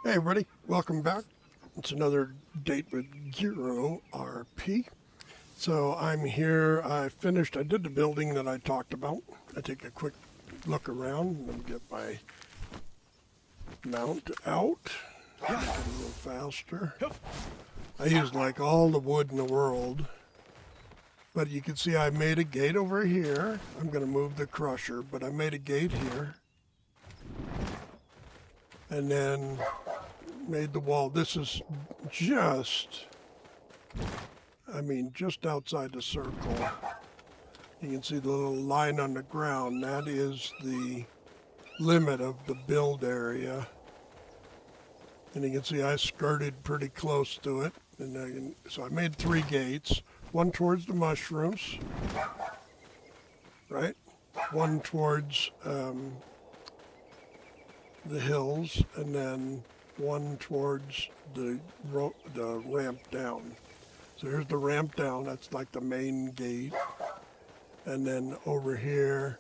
Hey everybody, welcome back. It's another date with Giro RP. So I'm here. I did the building that I talked about. I take a quick look around and get my mount out. Make it a little faster. I used like all the wood in the world. But you can see I made a gate over here. I'm going to move the crusher, but I made a gate here. And then made the wall. This is just outside the circle. You can see the little line on the ground. That is the limit of the build area. And you can see I skirted pretty close to it. So I made 3 gates. One towards the mushrooms, right? One towards the hills, and then one towards the ramp down. So here's the ramp down. That's like the main gate. And then over here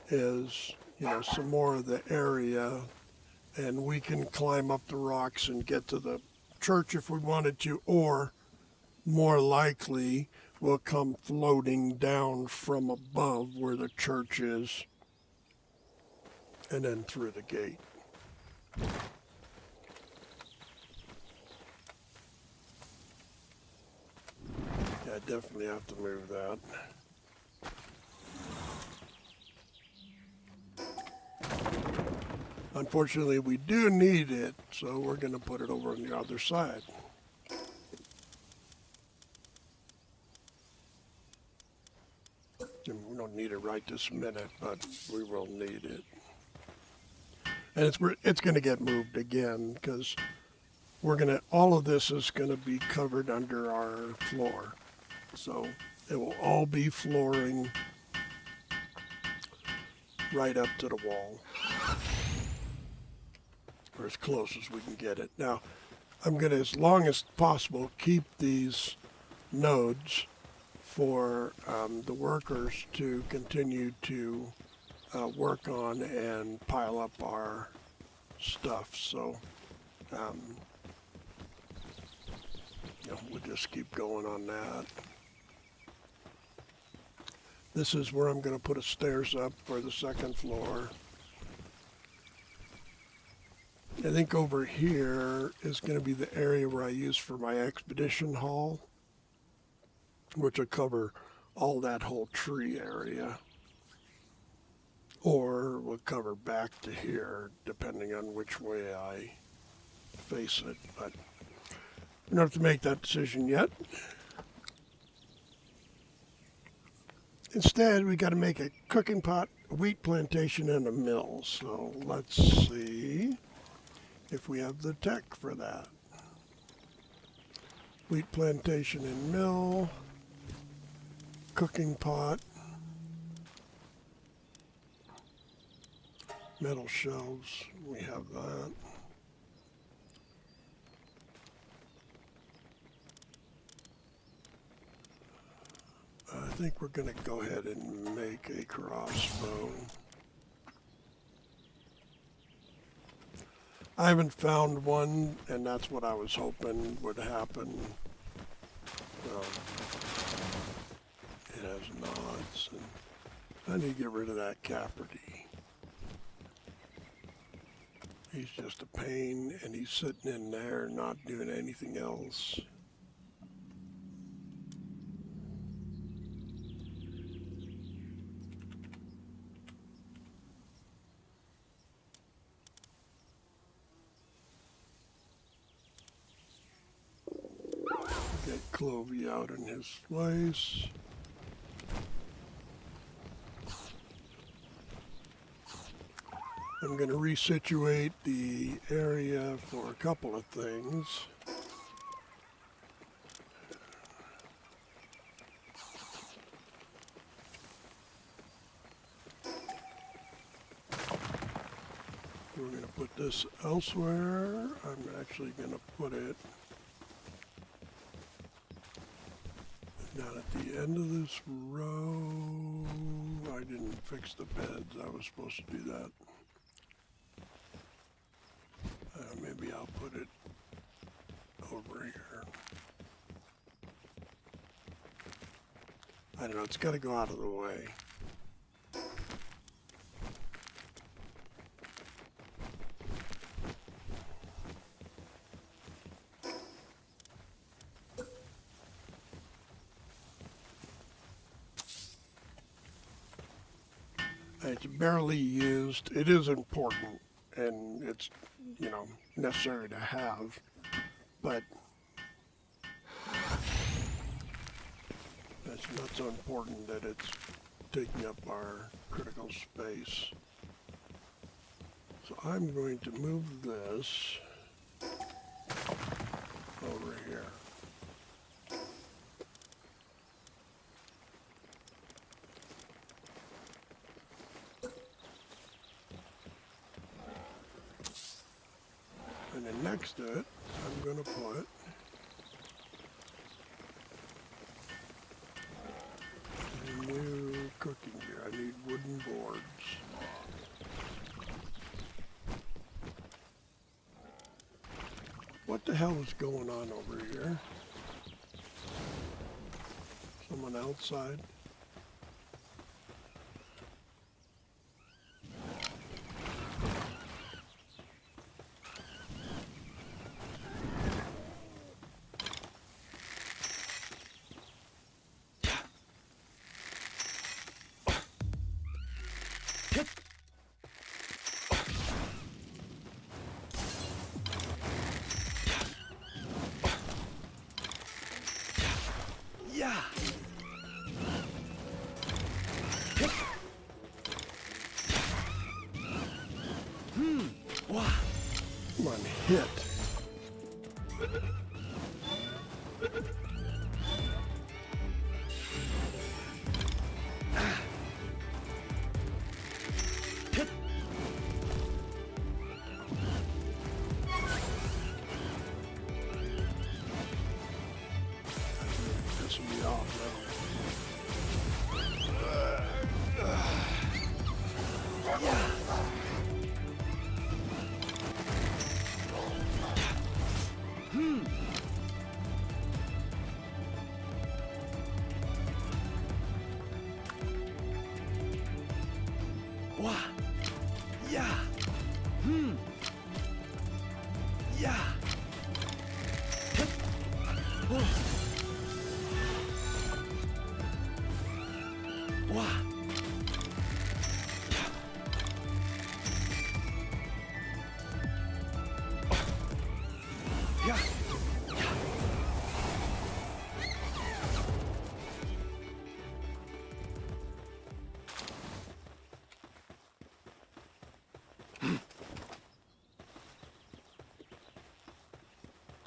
is, some more of the area. And we can climb up the rocks and get to the church if we wanted to, or more likely we'll come floating down from above where the church is and then through the gate. Yeah, I definitely have to move that. Unfortunately, we do need it, so we're going to put it over on the other side. We don't need it right this minute, but we will need it. And it's going to get moved again because all of this is going to be covered under our floor. So it will all be flooring right up to the wall, or as close as we can get it. Now, I'm going to, as long as possible, keep these nodes for the workers to continue to work on and pile up our stuff. So we'll just keep going on that. This is where I'm going to put a stairs up for the second floor. I think over here is going to be the area where I use for my expedition hall, which will cover all that whole tree area. Or we'll cover back to here, depending on which way I face it. But we don't have to make that decision yet. Instead, we got to make a cooking pot, a wheat plantation, and a mill. So let's see if we have the tech for that. Wheat plantation and mill, cooking pot, metal shelves, we have that. I think we're going to go ahead and make a crossbow. I haven't found one, and that's what I was hoping would happen. It has knots, and I need to get rid of that Caperty. He's just a pain, and he's sitting in there not doing anything else. Get Clovey out in his place. I'm going to resituate the area for a couple of things. We're going to put this elsewhere. I'm actually going to put it down at the end of this row. I didn't fix the beds. I was supposed to do that. Maybe I'll put it over here. I don't know, it's got to go out of the way. It's barely used. It is important, and it's, you know, necessary to have, but it's not so important that it's taking up our critical space. So I'm going to move this over here. And then next to it, I'm going to put a new cooking gear. I need wooden boards. What the hell is going on over here? Someone outside? Yeah. Wow. Come on, hit. Pissing me off now. Wow. Yeah. Yeah. Wow. Yeah.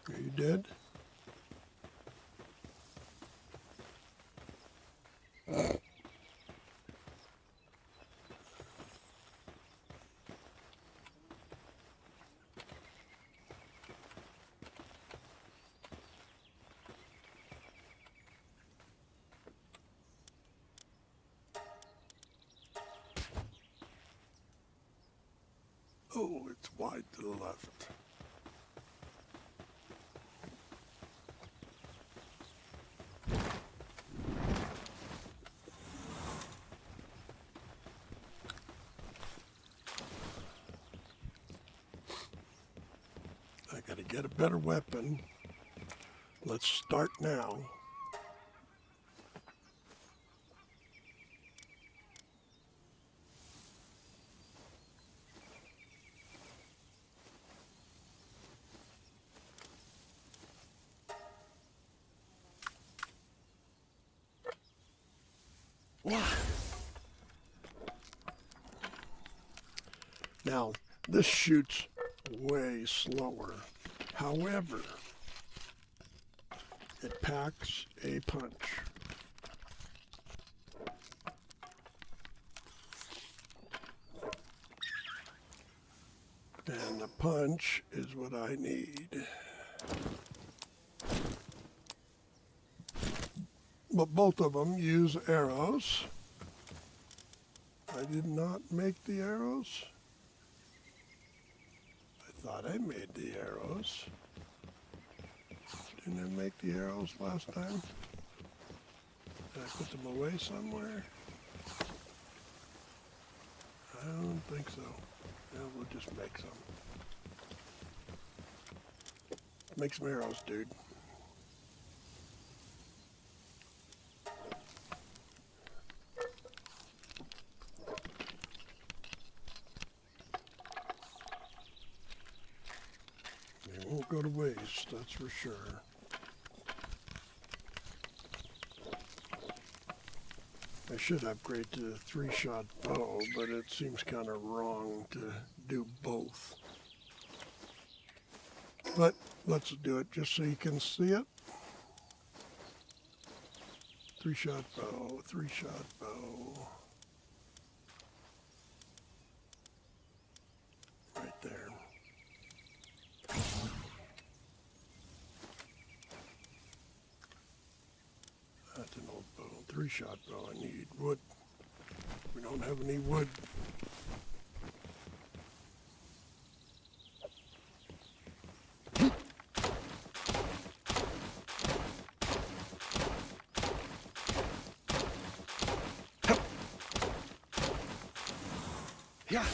Are you dead? Oh, it's wide to the left. I gotta get a better weapon. Let's start now. Wow. Now, this shoots way slower. However, it packs a punch. And the punch is what I need. But both of them use arrows. I did not make the arrows. I thought I made the arrows. Didn't I make the arrows last time? Did I put them away somewhere? I don't think so. Yeah, we'll just make some. Make some arrows, dude. They won't go to waste, that's for sure. I should upgrade to the 3-shot bow, but it seems kind of wrong to do both. But let's do it just so you can see it. 3-shot bow, 3-shot bow. Right there. That's an old bow. 3-shot bow. I need wood. We don't have any wood. Yeah.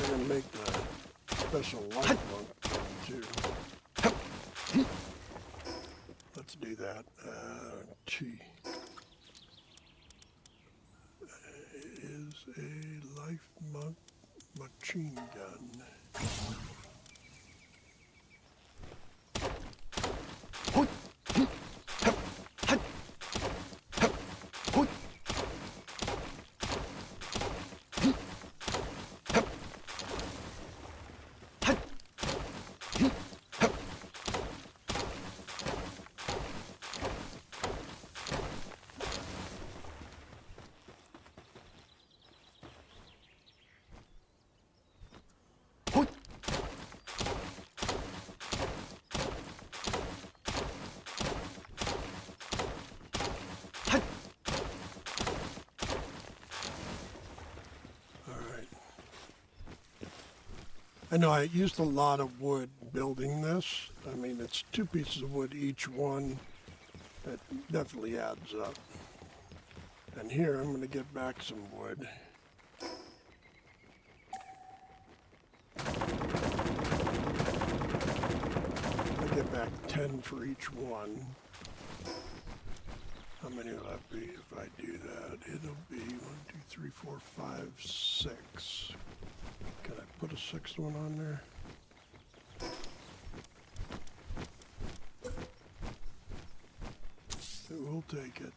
I'm going to make the special light monk thing too. Let's do that. Chi is a life monk machine gun. I know I used a lot of wood building this. I mean, it's 2 pieces of wood each one. It definitely adds up. And here I'm going to get back some wood. I get back 10 for each one. How many will that be if I do that? It'll be 1, 2, 3, 4, 5, 6. Can I put a 6th one on there? It will take it.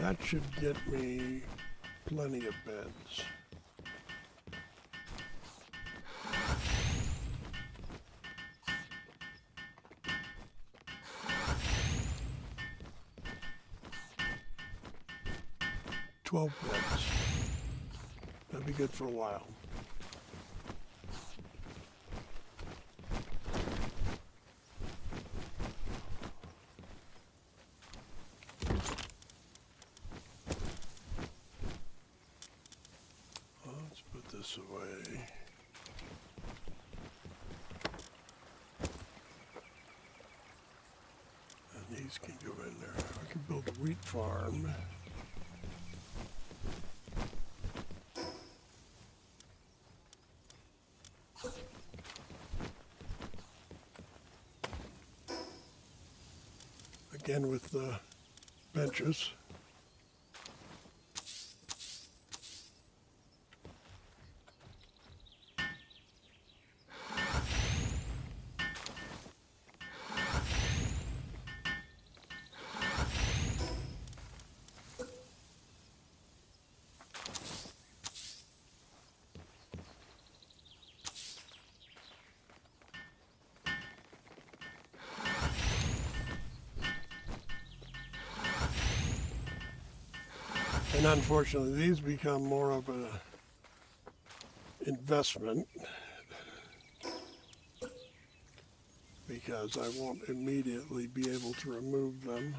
That should get me plenty of beds. $12 beds. That'd be good for a while. Let's put this away. And these can go in there. I can build a wheat farm. Again with the benches. And unfortunately, these become more of a investment because I won't immediately be able to remove them.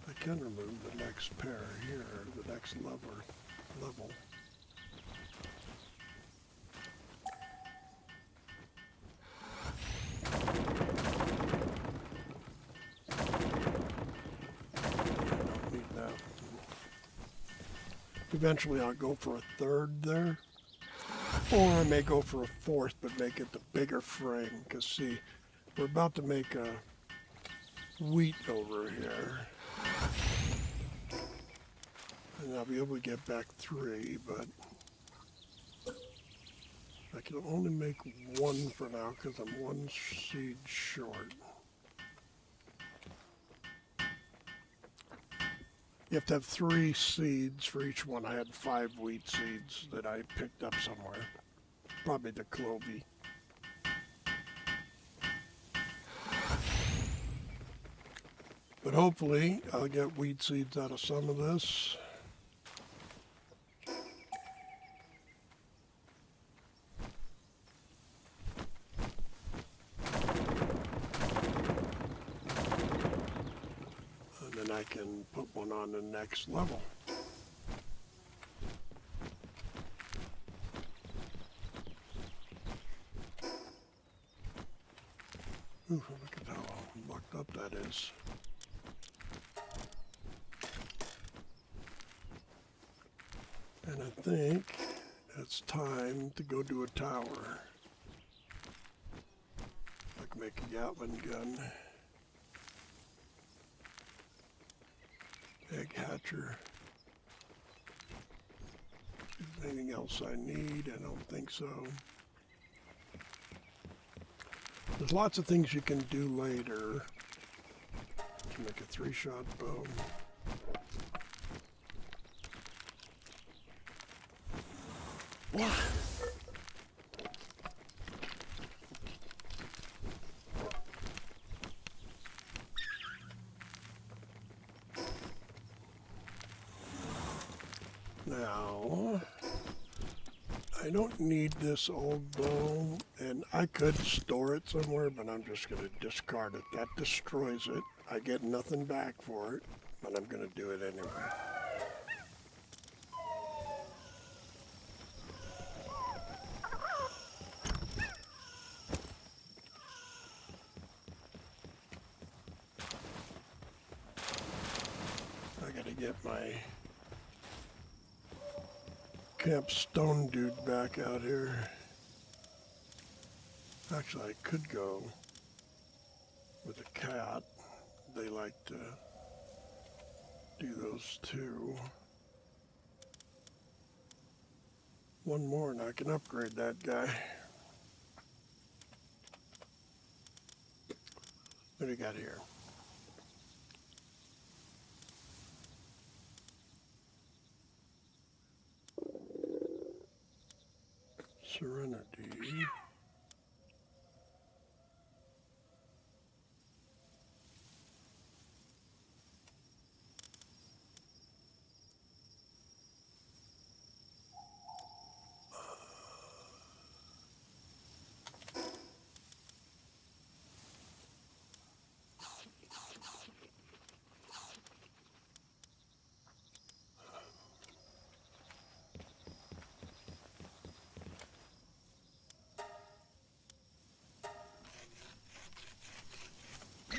I can remove the next pair here, the next level. Eventually I'll go for a third there, or I may go for a fourth but make it the bigger frame, because see, we're about to make a wheat over here, and I'll be able to get back 3, but I can only make 1 for now because I'm 1 seed short. You have to have 3 seeds for each one. I had 5 wheat seeds that I picked up somewhere. Probably the Clovey. But hopefully I'll get wheat seeds out of some of this. And then I can put one on the next level. Ooh, look at how mucked up that is. And I think it's time to go do a tower. I can make a Gatling gun. Egg hatcher. Is there anything else I need? I don't think so. There's lots of things you can do later to make a 3-shot bow. What? Now, I don't need this old bow, and I could store it somewhere, but I'm just going to discard it. That destroys it. I get nothing back for it, but I'm going to do it anyway. I got to get my Camp Stone dude back out here. Actually, I could go with a cat. They like to do those too. One more and I can upgrade that guy. What do you got here? Serenity.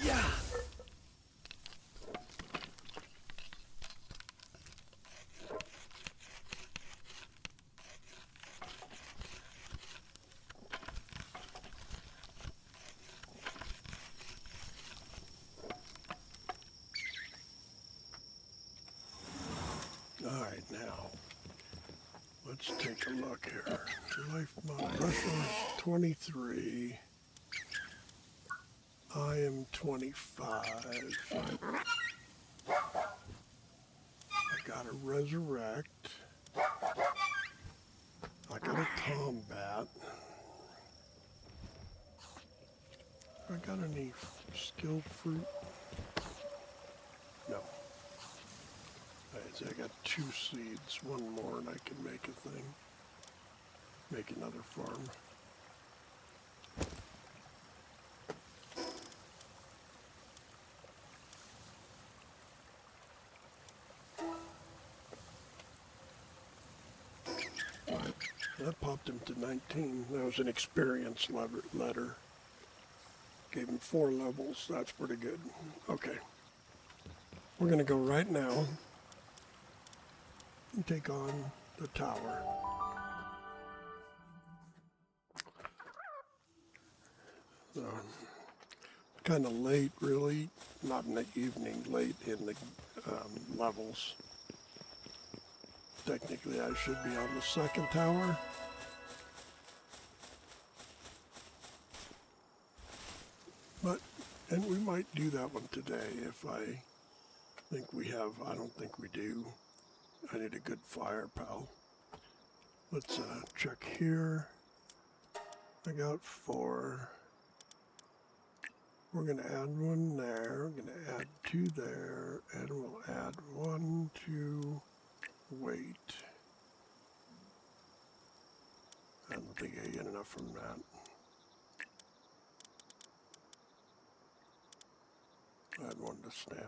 Yeah. All right, now let's take a look here. Life mode. Russia is 23. I am 25. I gotta resurrect. I gotta combat. I got any skill fruit? No. See, I got 2 seeds, 1 more, and I can make a thing. Make another farm. That popped him to 19. That was an experience letter. Gave him 4 levels. That's pretty good. Okay. We're going to go right now and take on the tower. So, kind of late, really. Not in the evening, late in the levels. Technically, I should be on the 2nd tower. And we might do that one today if I think we have. I don't think we do. I need a good fire, pal. Let's check here. I got 4. We're going to add 1 there. We're going to add 2 there. And we'll add 1 to wait. I don't think I get enough from that. Add 1 to stamina.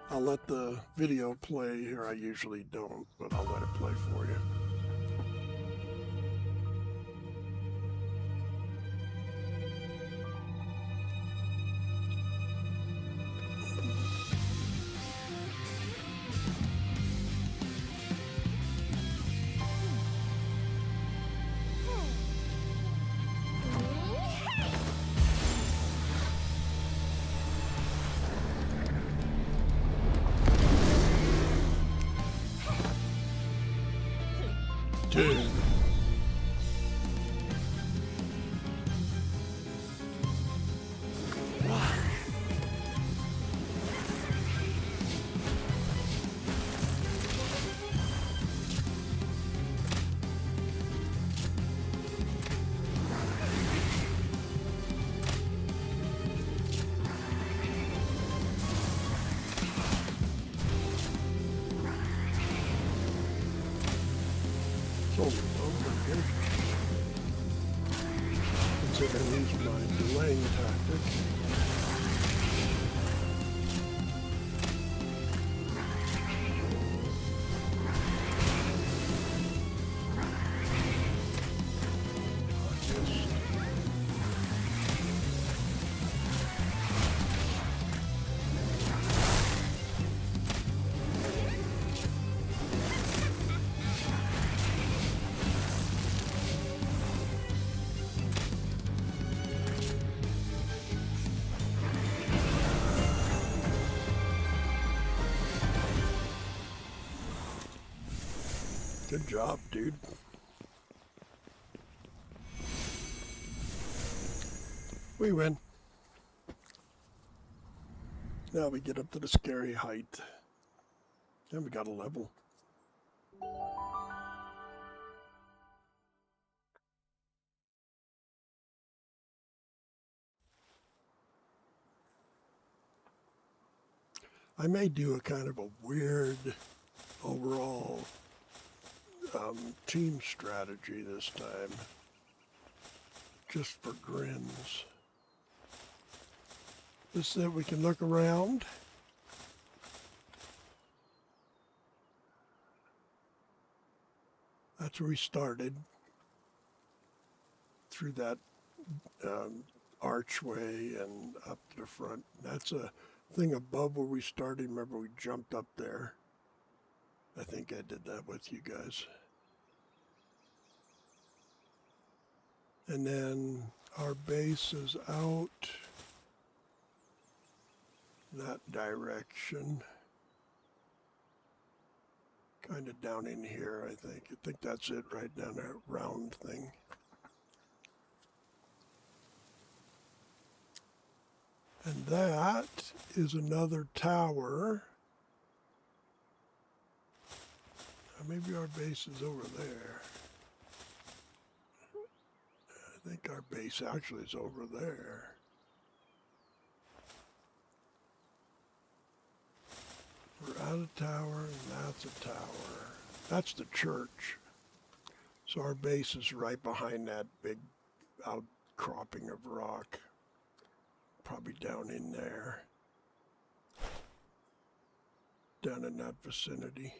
I'll let the video play here. I usually don't, but I'll let it play for you. Dude. Consider these my delaying tactic. Good job, dude. We win. Now we get up to the scary height. And we got a level. I may do a kind of a weird overall team strategy this time, just for grins. Just so that we can look around. That's where we started, through that archway and up to the front. That's a thing above where we started. Remember, we jumped up there. I think I did that with you guys. And then our base is out that direction. Kind of down in here, I think. I think that's it right down that round thing. And that is another tower. Maybe our base is over there. I think our base actually is over there. We're at a tower, and that's a tower. That's the church. So our base is right behind that big outcropping of rock. Probably down in there. Down in that vicinity.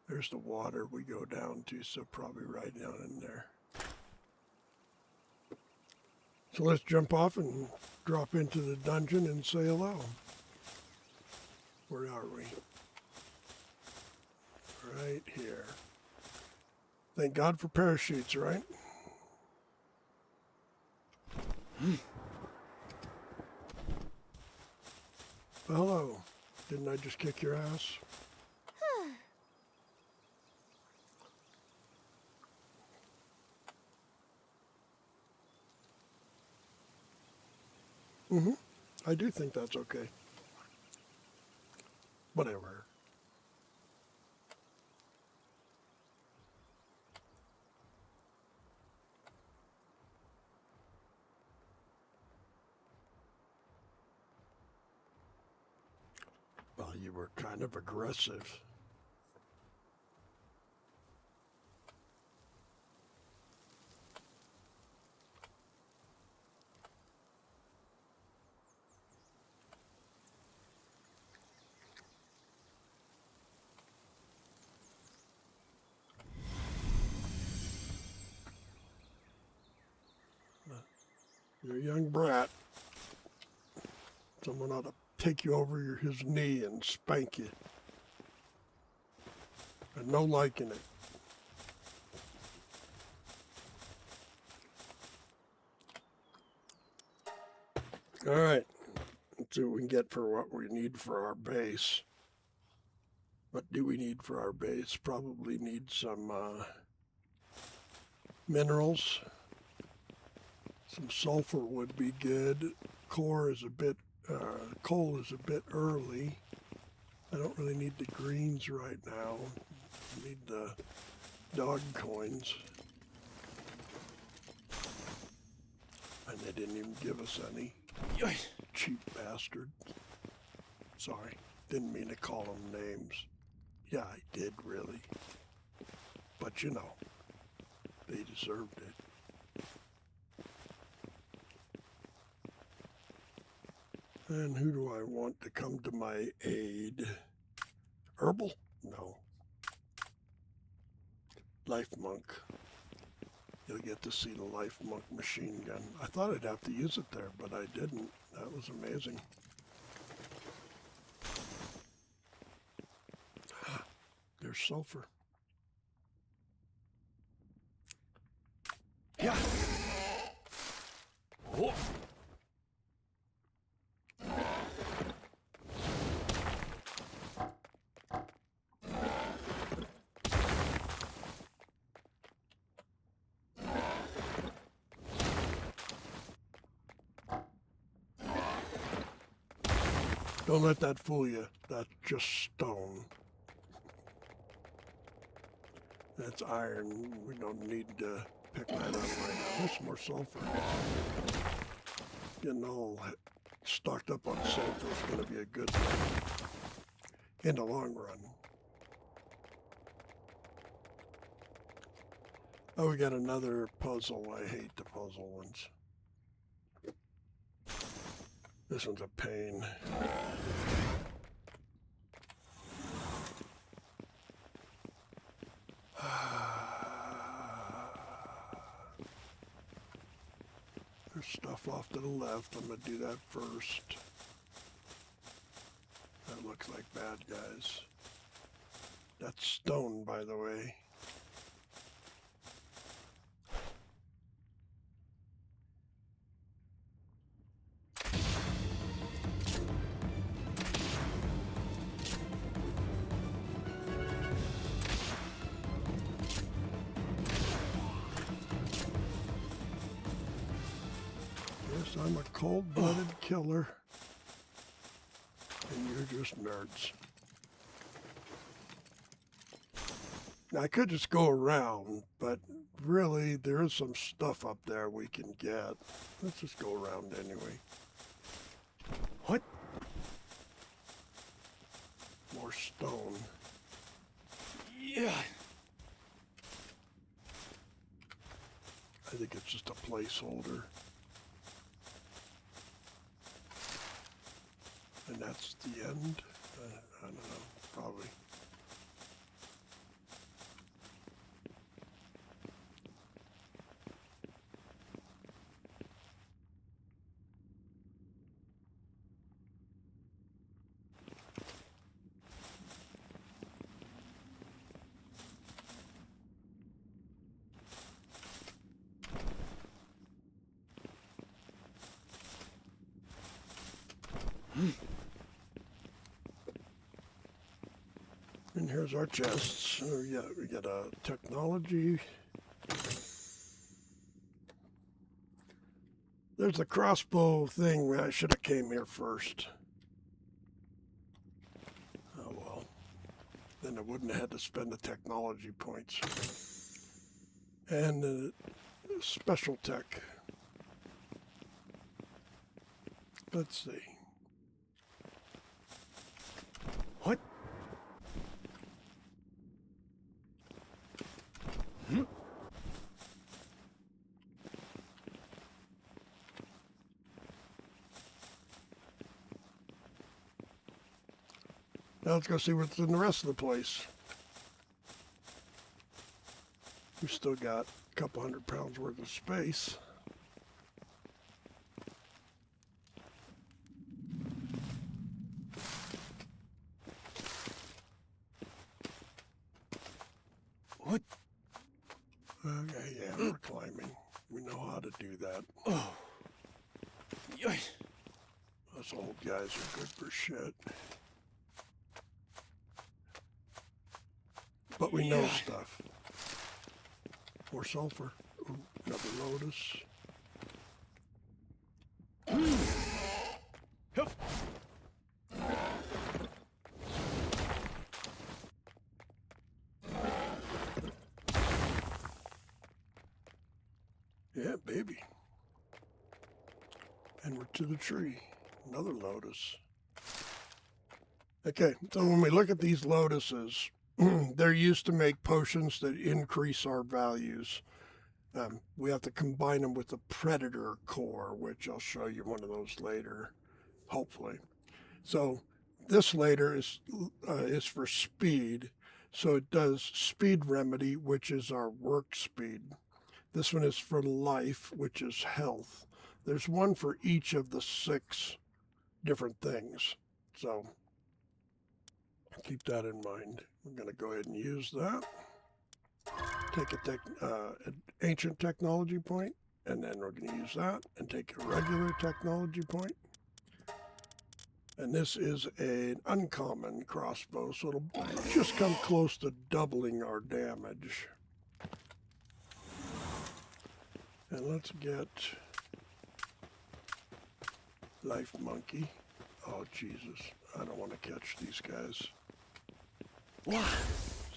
There's the water we go down to, so probably right down in there. So let's jump off and drop into the dungeon and say hello. Where are we? Right here. Thank God for parachutes, right? Well, hello. Didn't I just kick your ass? I do think that's okay. Whatever. Well, you were kind of aggressive. You're a young brat. Someone ought to take you over his knee and spank you. And no liking it. All right. Let's see what we can get for what we need for our base. What do we need for our base? Probably need some minerals. Some sulfur would be good. Coal is a bit early. I don't really need the greens right now. I need the dog coins. And they didn't even give us any. Cheap bastard. Sorry, didn't mean to call them names. Yeah, I did really. But you know, they deserved it. And who do I want to come to my aid? Herbal? No. Life Monk. You'll get to see the Life Monk machine gun. I thought I'd have to use it there, but I didn't. That was amazing. There's sulfur. Yeah. Oh. Don't let that fool you. That's just stone. That's iron. We don't need to pick that up right now. There's more sulfur. Getting all stocked up on sulfur is going to be a good thing in the long run. Oh, we got another puzzle. I hate the puzzle ones. This one's a pain. There's stuff off to the left. I'm going to do that first. That looks like bad guys. That's stone, by the way. 'cause I'm a cold-blooded killer. And you're just nerds. Now, I could just go around, but really, there is some stuff up there we can get. Let's just go around anyway. What? More stone. Yeah. I think it's just a placeholder. And that's the end? I don't know, probably. And here's our chests. Oh, yeah, we got a technology. There's a crossbow thing. I should have came here first. Oh well. Then I wouldn't have had to spend the technology points. And the special tech. Let's see. What? Now let's go see what's in the rest of the place. We've still got a couple 100 pounds worth of space. What? Okay, yeah, we're climbing. We know how to do that. Oh. Yoy. Us old guys are good for shit. But we know stuff. More sulfur. Ooh, another lotus. Hup. Yeah, baby. And we're to the tree. Another lotus. Okay, so when we look at these lotuses, they're used to make potions that increase our values. We have to combine them with the predator core, which I'll show you one of those later, hopefully. So this later is for speed. So it does speed remedy, which is our work speed. This one is for life, which is health. There's one for each of the 6 different things. So keep that in mind. We're going to go ahead and use that. Take an ancient technology point, and then we're going to use that and take a regular technology point. And this is an uncommon crossbow, so it'll just come close to doubling our damage. And let's get Life Monkey. Oh, Jesus. I don't want to catch these guys. What?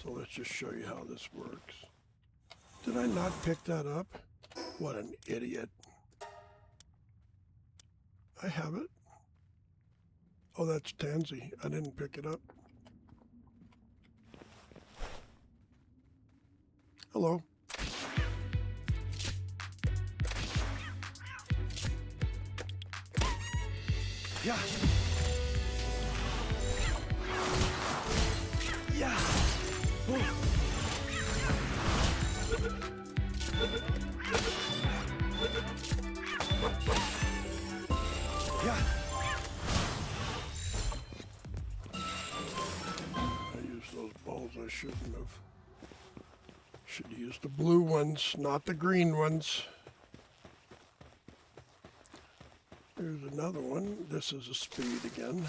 So let's just show you how this works. Did I not pick that up? What an idiot. I have it. Oh, that's Tansy. I didn't pick it up. Hello. Yeah. Yeah. Oh. Yeah. I used those balls I shouldn't have. Should have used the blue ones, not the green ones. Here's another one. This is a speed again.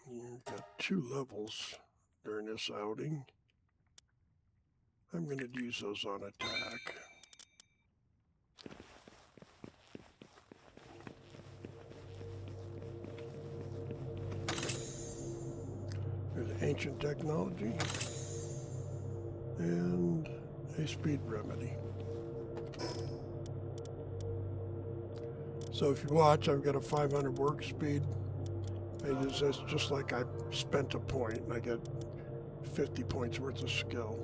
You've got 2 levels during this outing. I'm going to use those on attack. There's ancient technology and a speed remedy. So if you watch, I've got a 500 work speed. It's just like I spent a point and I get 50 points worth of skill.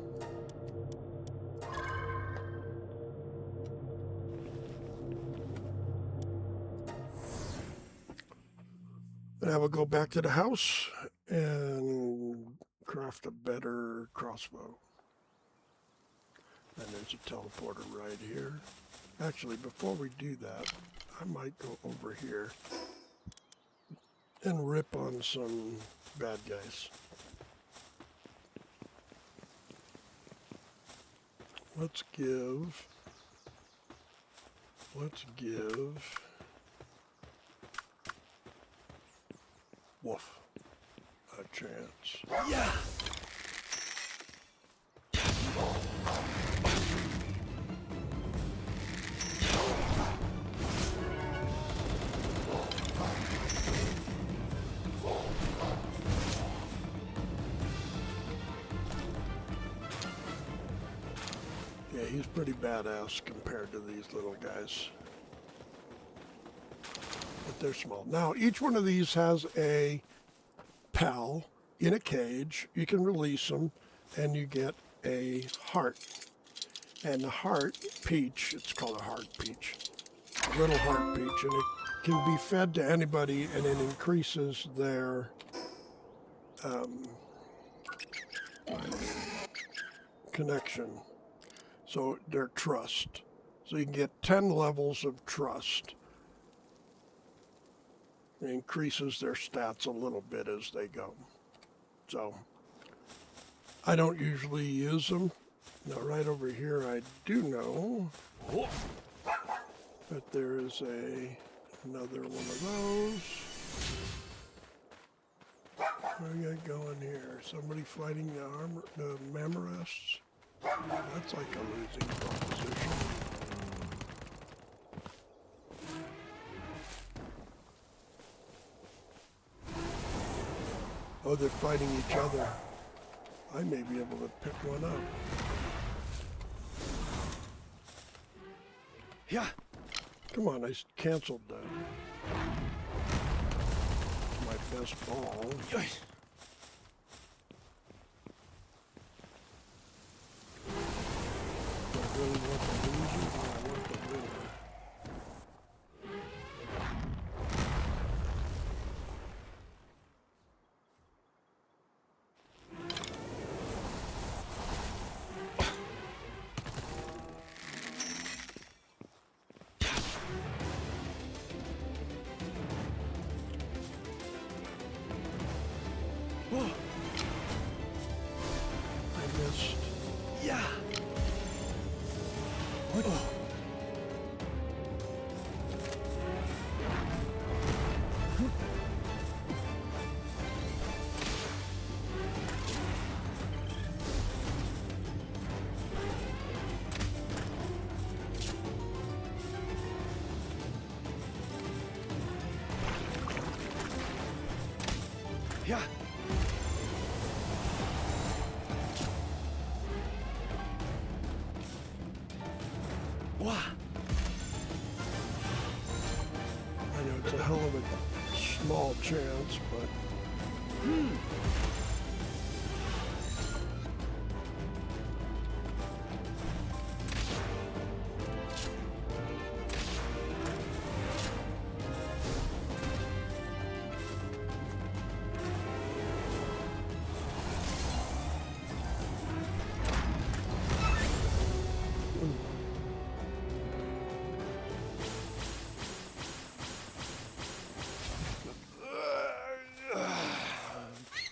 And I will go back to the house and craft a better crossbow. And there's a teleporter right here. Actually, before we do that, I might go over here and rip on some bad guys. Let's give Woof a chance. Yeah. Yeah, he's pretty badass compared to these little guys. But they're small. Now, each one of these has a pal in a cage. You can release them, and you get a heart. And the heart peach, it's called a heart peach, a little heart peach, and it can be fed to anybody, and it increases their connection. So their trust. So you can get 10 levels of trust. It increases their stats a little bit as they go. So I don't usually use them. Now right over here I do know that there is another one of those. What do we got going here? Somebody fighting the Mammorests? That's like a losing proposition. Oh, they're fighting each other. I may be able to pick one up. Yeah. Come on, I canceled that. My best ball. Yoish. Do I really want the loser or I want the winner? Whoa. I missed. Yeah. What? Oh. Yeah. Wow. I know it's a hell of a small chance, but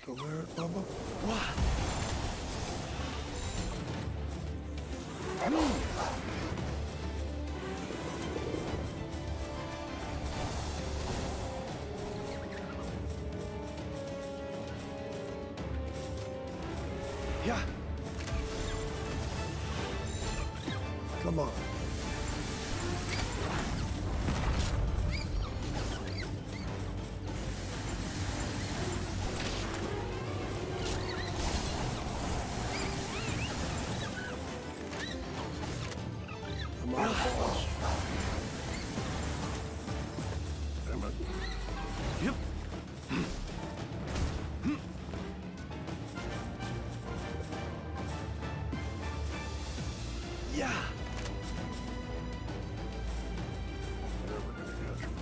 still there, Bubba? Wow. Yeah. Come on. I'm out of balls. Damn it. Yep. Yeah. Never gonna catch him.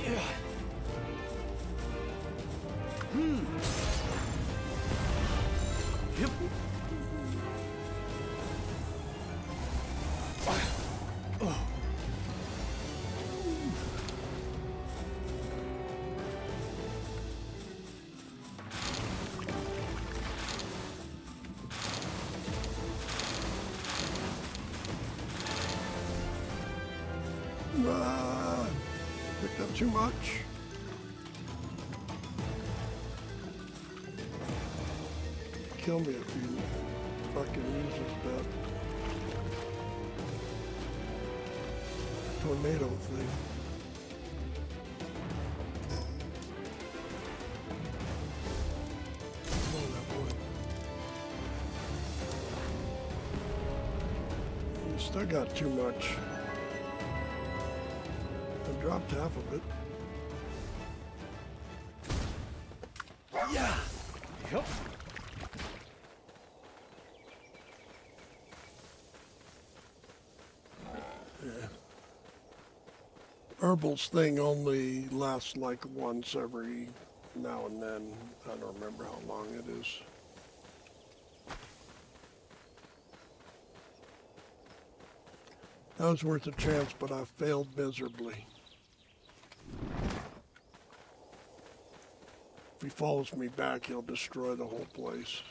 Yeah. Yep. Oh. Ah, picked up too much. Kill me if you fucking uses that tornado thing. Come on, that boy. You still got too much. I dropped half of it. Yeah. Yep. Yeah. Herbal's thing only lasts like once every now and then. I don't remember how long it is. That was worth a chance, but I failed miserably. If he follows me back, he'll destroy the whole place.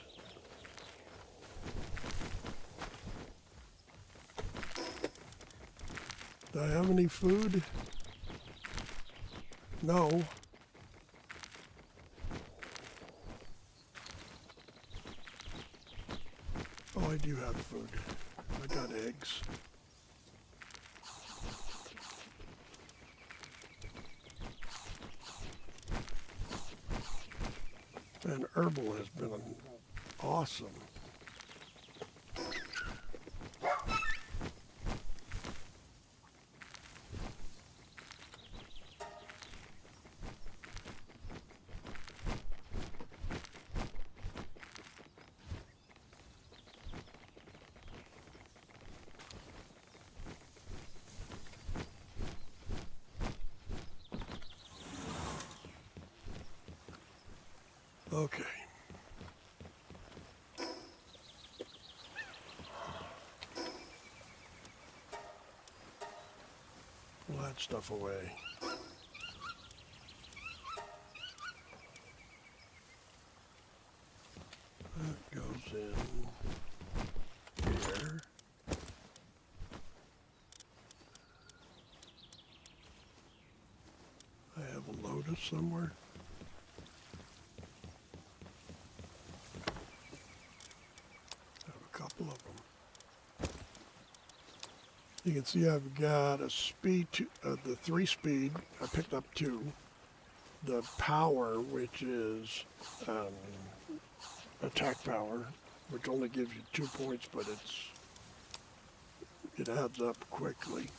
Do I have any food? No. Oh, I do have food. I got eggs. And herbal has been awesome. Okay. Pull that stuff away. That goes in here. I have a lotus somewhere. Couple of them. You can see I've got a speed, the 3-speed. I picked up 2. The power, which is attack power, which only gives you 2 points, but it adds up quickly.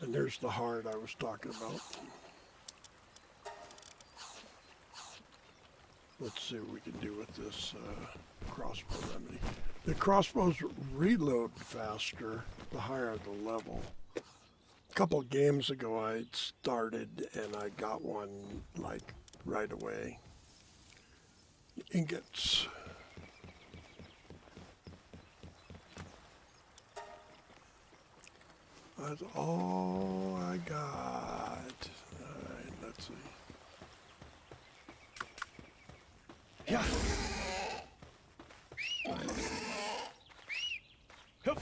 And there's the heart I was talking about. Let's see what we can do with this crossbow remedy. The crossbows reload faster the higher the level. A couple of games ago I started and I got one like right away. Ingots. That's all I got. All right, let's see. Yeah. Hup.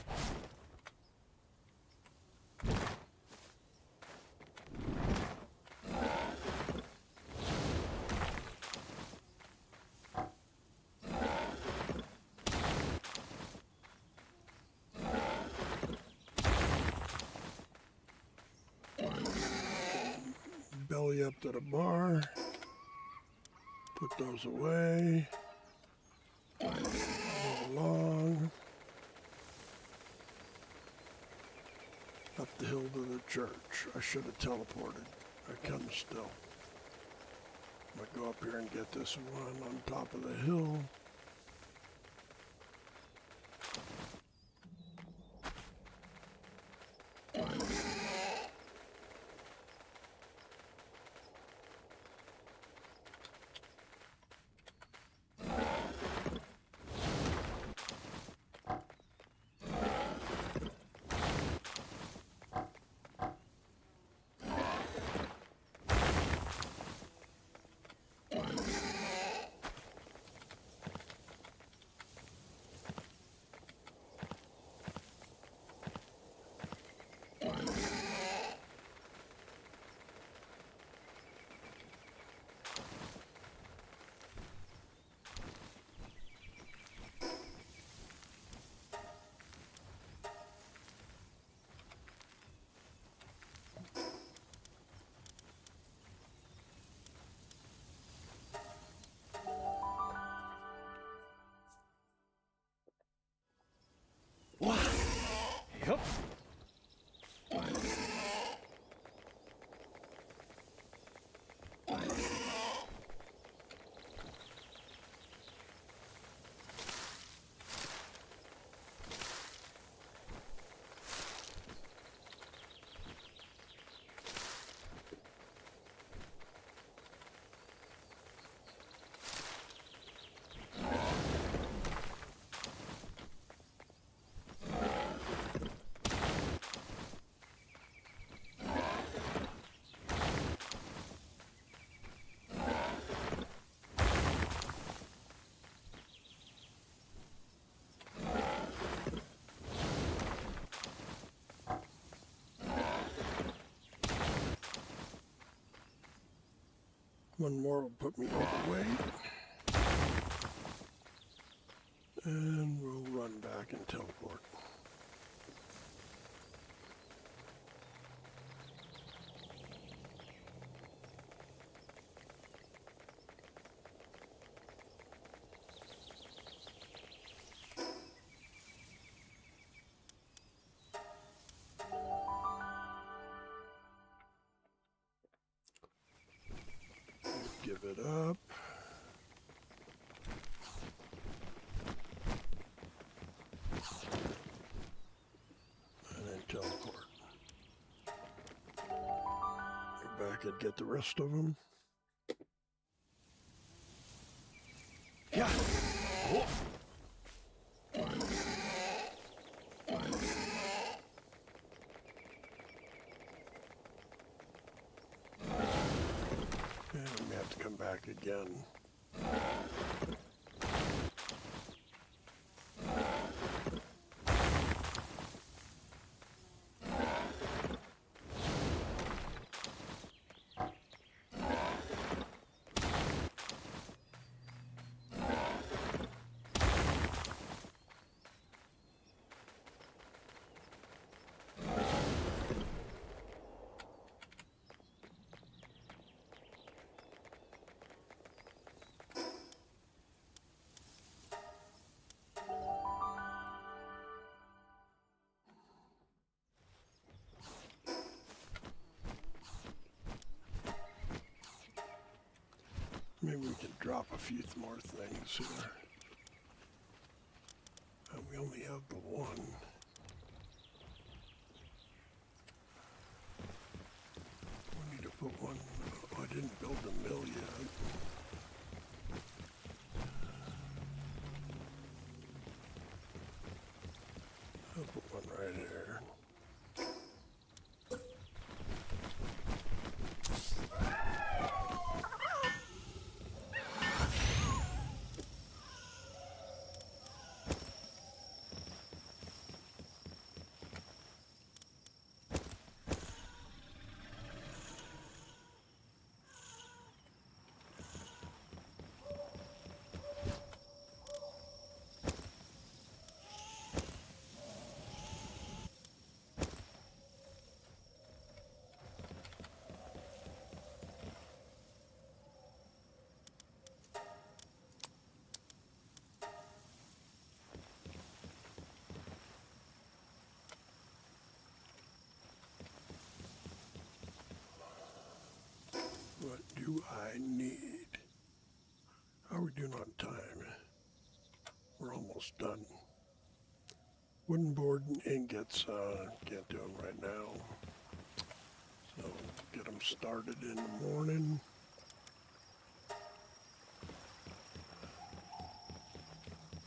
belly up to the bar. Put those away. Move along. Up the hill to the church. I should have teleported. I can still. I'm going to go up here and get this one on top of the hill. Yup. One more will put me overweight. And we'll run back and teleport. Give it up. And then teleport. Go back and get the rest of them. Yeah. Oh. And we have to come back again. Maybe we can drop a few more things here. We only have the one. We need to put one. Oh, I didn't build the mill yet. I'll put one right here. What do I need? How are we doing on time? We're almost done. Wooden board and ingots, can't do them right now. So get them started in the morning.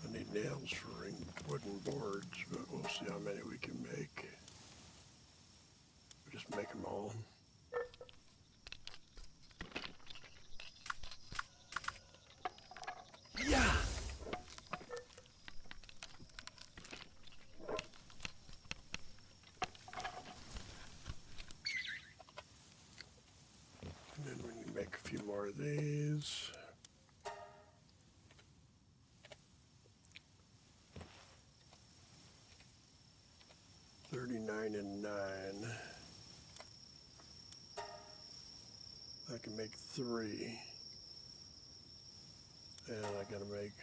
I need nails for wooden boards, but we'll see how many we can make. We'll just make them all. Yeah! And then we can make a few more of these. $39 and $9. I can make 3. And I gotta make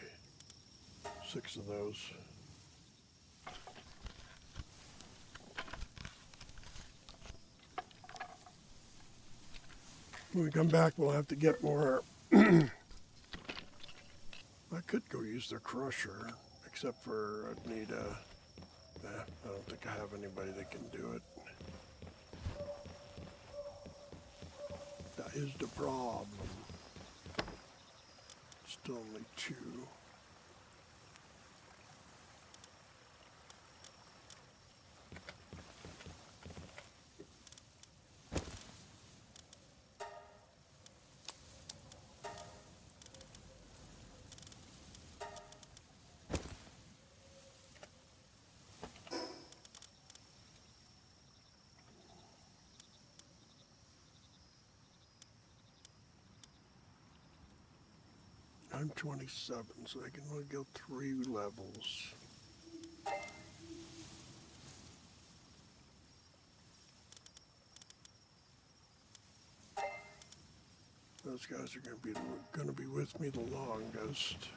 6 of those. When we come back, we'll have to get more. I could go use the crusher, except for I'd need a. I don't think I have anybody that can do it. That is the problem. Still only 2. I'm 27, so I can only go 3 levels. Those guys are going to be with me the longest.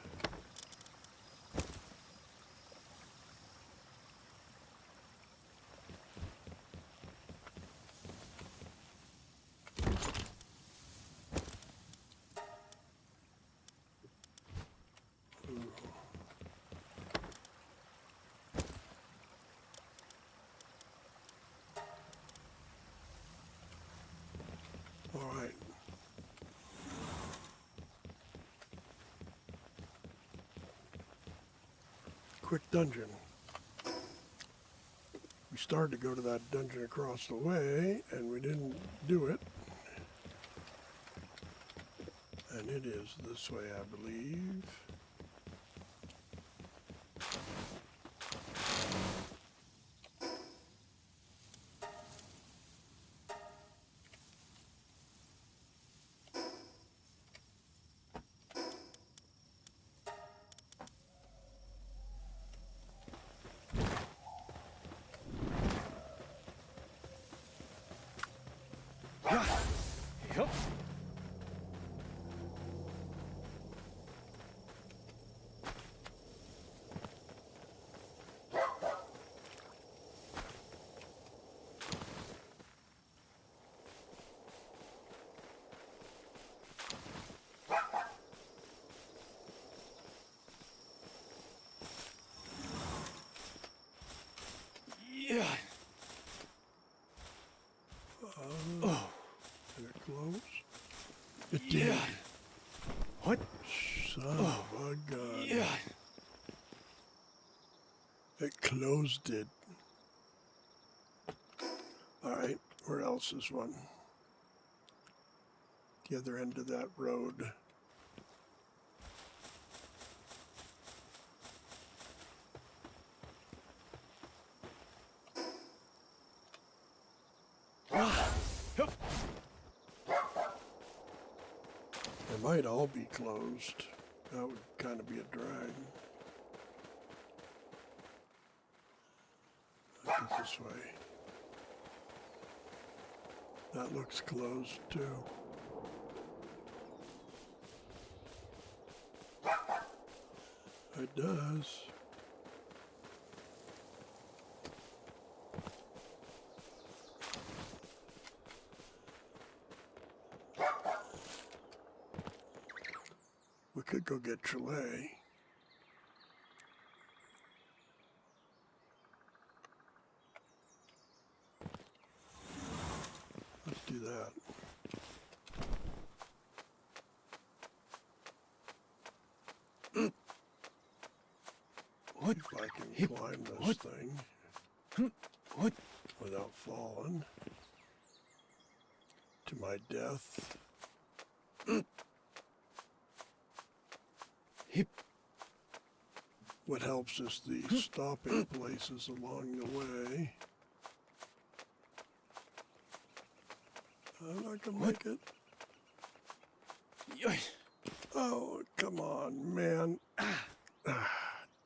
All right. Quick dungeon. We started to go to that dungeon across the way, and we didn't do it. And it is this way, I believe. Yup. Yeah. Oh. Did it close? It Yeah. did. What? Son of a gun. Yeah. It closed it. All right, where else is one? The other end of that road. Yup. They might all be closed. That would kind of be a drag. Look at this way. That looks closed too. It does. We could go get Chile. Let's do that. What? If I can climb this thing What? without falling to my death. Hip. What helps is the stopping places along the way. I'm not gonna make it. Yoy. Oh, come on, man.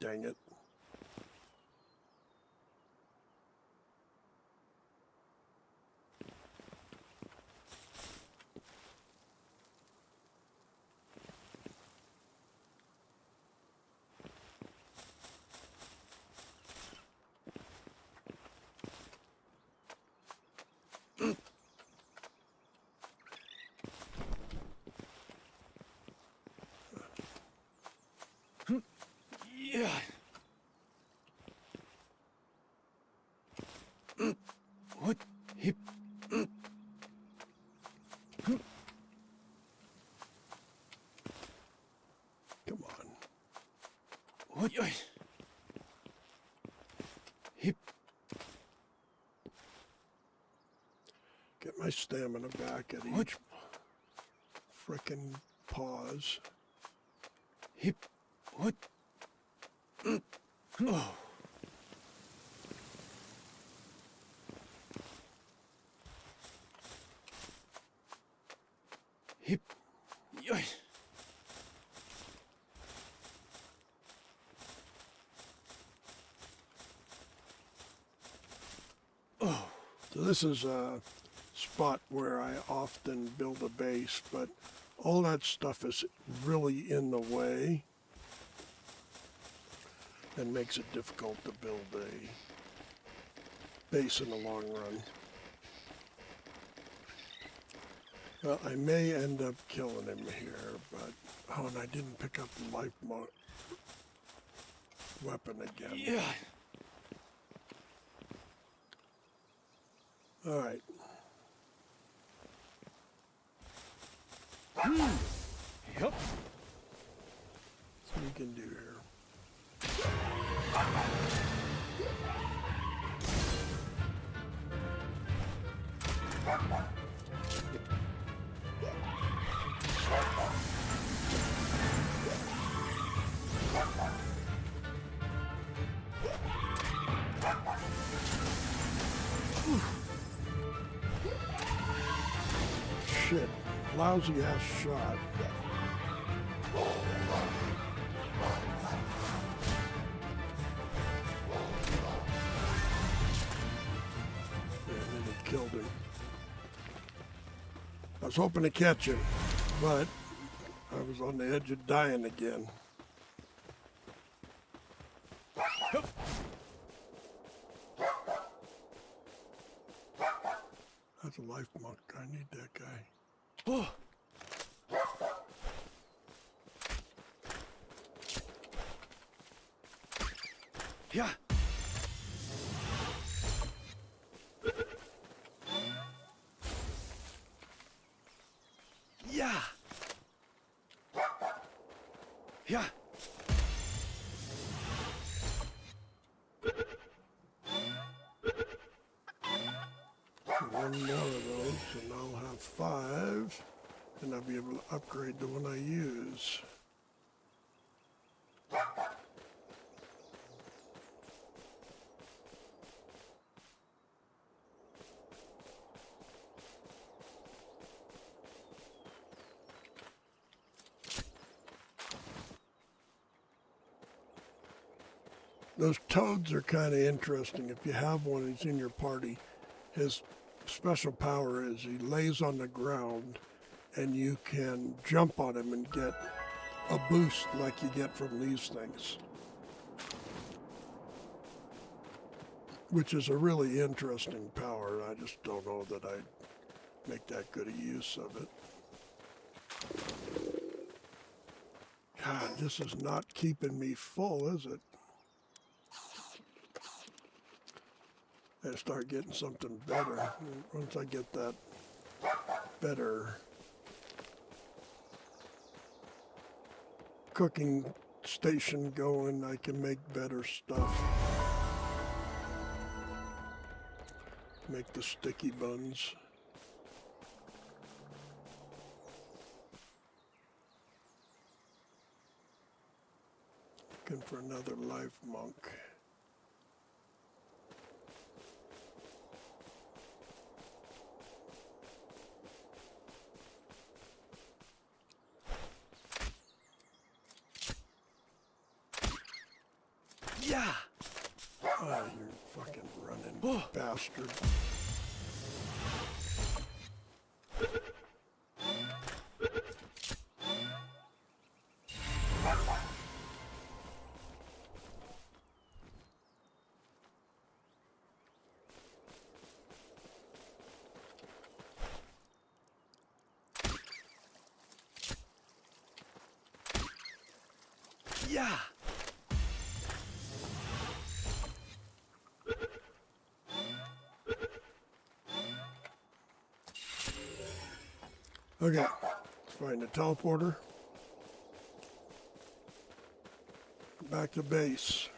Dang it. Yeah. What? Hip. Come on. What? Yoy. Hip. Get my stamina back at What? each frickin' pause. Hip. What? Oh. Hip. Yoy. Oh. So this is a spot where I often build a base, but all that stuff is really in the way and makes it difficult to build a base in the long run. Well, I may end up killing him here, but... Oh, and I didn't pick up the life weapon again. Yeah. All right. Yep. So we can do here. Shit, lousy ass shot. And then it killed him. I was hoping to catch him, but I was on the edge of dying again. That's a life monk. I need that guy. Oh. Yeah. Yeah. Yeah. One more of those, and I'll have 5, and I'll be able to upgrade the one I use. Those toads are kind of interesting. If you have one, he's in your party. His special power is he lays on the ground and you can jump on him and get a boost like you get from these things. Which is a really interesting power. I just don't know that I'd make that good a use of it. God, this is not keeping me full, is it? I start getting something better. Once I get that better cooking station going, I can make better stuff. Make the sticky buns. Looking for another life monk. Yeah. Oh, you fucking running Oh. bastard. Yeah. Okay, let's find a teleporter. Back to base.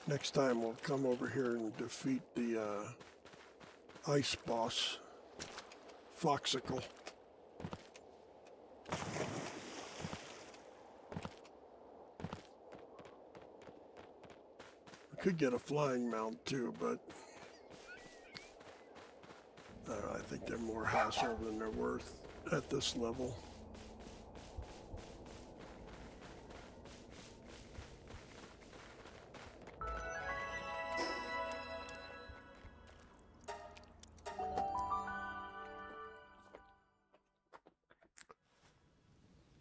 Next time we'll come over here and defeat the ice boss, Foxicle. We could get a flying mount too, but I think they're more hassle than they're worth at this level.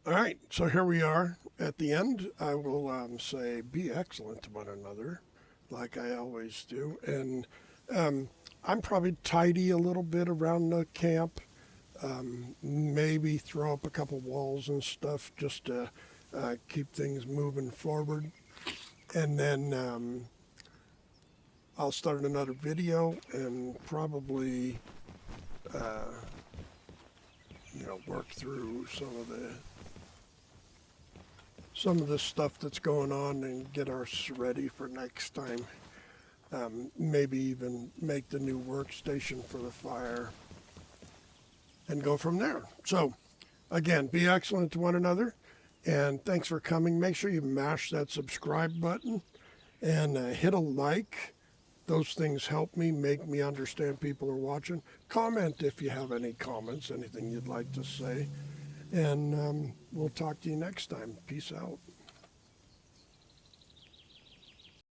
All right, so here we are at the end. I will say be excellent to one another, like I always do. And I'm probably tidy a little bit around the camp. Maybe throw up a couple walls and stuff just to keep things moving forward. And then I'll start another video and probably, work through some of the stuff that's going on and get us ready for next time. Maybe even make the new workstation for the fire and go from there. So, again, be excellent to one another, and thanks for coming. Make sure you mash that subscribe button and hit a like. Those things help me, make me understand people are watching. Comment if you have any comments, anything you'd like to say. And we'll talk to you next time. Peace out.